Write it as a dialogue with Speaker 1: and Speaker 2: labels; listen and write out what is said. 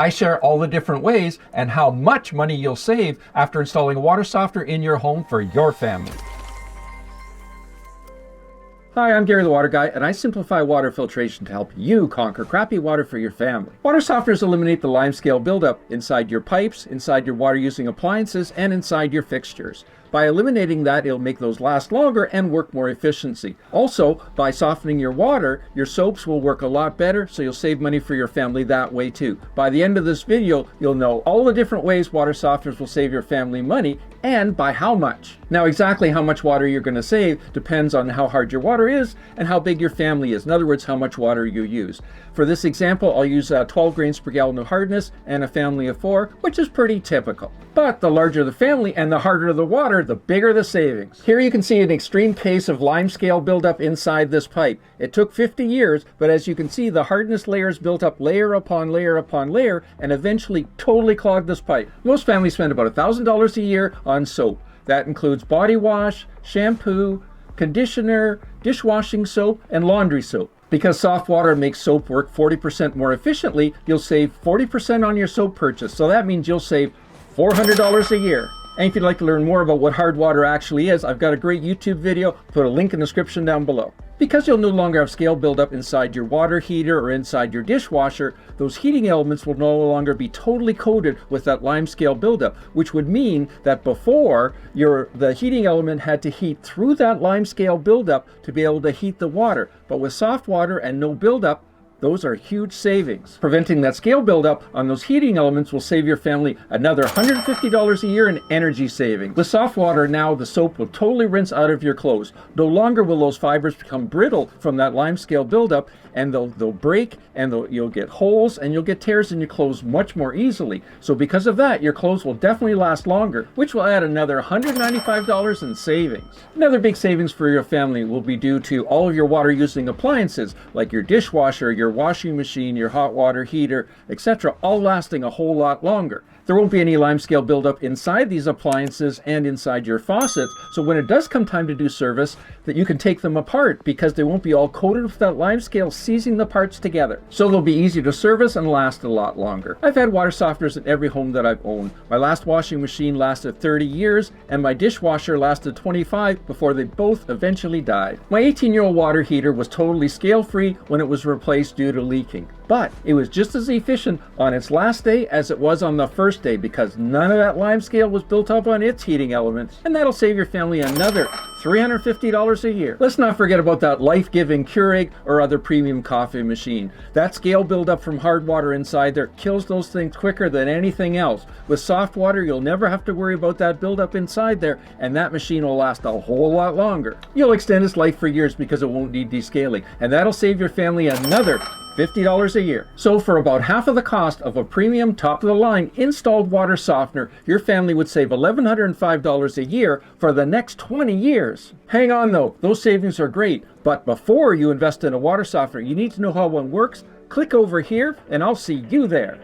Speaker 1: I share all the different ways and how much money you'll save after installing a water softener in your home for your family. Hi, I'm Gary the Water Guy, and I simplify water filtration to help you conquer crappy water for your family. Water softeners eliminate the limescale buildup inside your pipes, inside your water-using appliances, and inside your fixtures. By eliminating that, it'll make those last longer and work more efficiently. Also, by softening your water, your soaps will work a lot better, so you'll save money for your family that way too. By the end of this video, you'll know all the different ways water softeners will save your family money and by how much. Now, exactly how much water you're going to save depends on how hard your water is and how big your family is. In other words, how much water you use. For this example, I'll use 12 grains per gallon of hardness and a family of 4, which is pretty typical. But the larger the family and the harder the water, the bigger the savings. Here you can see an extreme case of limescale buildup inside this pipe. It took 50 years, but as you can see, the hardness layers built up layer upon layer upon layer and eventually totally clogged this pipe. Most families spend about $1,000 a year on soap. That includes body wash, shampoo, conditioner, dishwashing soap, and laundry soap. Because soft water makes soap work 40% more efficiently, you'll save 40% on your soap purchase. So that means you'll save $400 a year. And if you'd like to learn more about what hard water actually is, I've got a great YouTube video. Put a link in the description down below. Because you'll no longer have scale buildup inside your water heater or inside your dishwasher, those heating elements will no longer be totally coated with that limescale buildup, which would mean that before, the heating element had to heat through that limescale buildup to be able to heat the water. But with soft water and no buildup, those are huge savings. Preventing that scale buildup on those heating elements will save your family another $150 a year in energy savings. With soft water now, the soap will totally rinse out of your clothes. No longer will those fibers become brittle from that limescale buildup, and they'll break, and you'll get holes, and you'll get tears in your clothes much more easily. So because of that, your clothes will definitely last longer, which will add another $195 in savings. Another big savings for your family will be due to all of your water-using appliances, like your dishwasher, your washing machine, your hot water heater, etc., all lasting a whole lot longer. There won't be any limescale buildup inside these appliances and inside your faucets, so when it does come time to do service, that you can take them apart because they won't be all coated with that limescale seizing the parts together. So they'll be easy to service and last a lot longer. I've had water softeners in every home that I've owned. My last washing machine lasted 30 years and my dishwasher lasted 25 before they both eventually died. My 18-year-old water heater was totally scale-free when it was replaced due to leaking. But it was just as efficient on its last day as it was on the first day because none of that limescale was built up on its heating elements. And that'll save your family another $350 a year. Let's not forget about that life-giving Keurig or other premium coffee machine. That scale buildup from hard water inside there kills those things quicker than anything else. With soft water, you'll never have to worry about that buildup inside there, and that machine will last a whole lot longer. You'll extend its life for years because it won't need descaling, and that'll save your family another $50 a year. So for about half of the cost of a premium top-of-the-line installed water softener, your family would save $1,105 a year for the next 20 years. Hang on though, those savings are great, but before you invest in a water softener, you need to know how one works. Click over here and I'll see you there.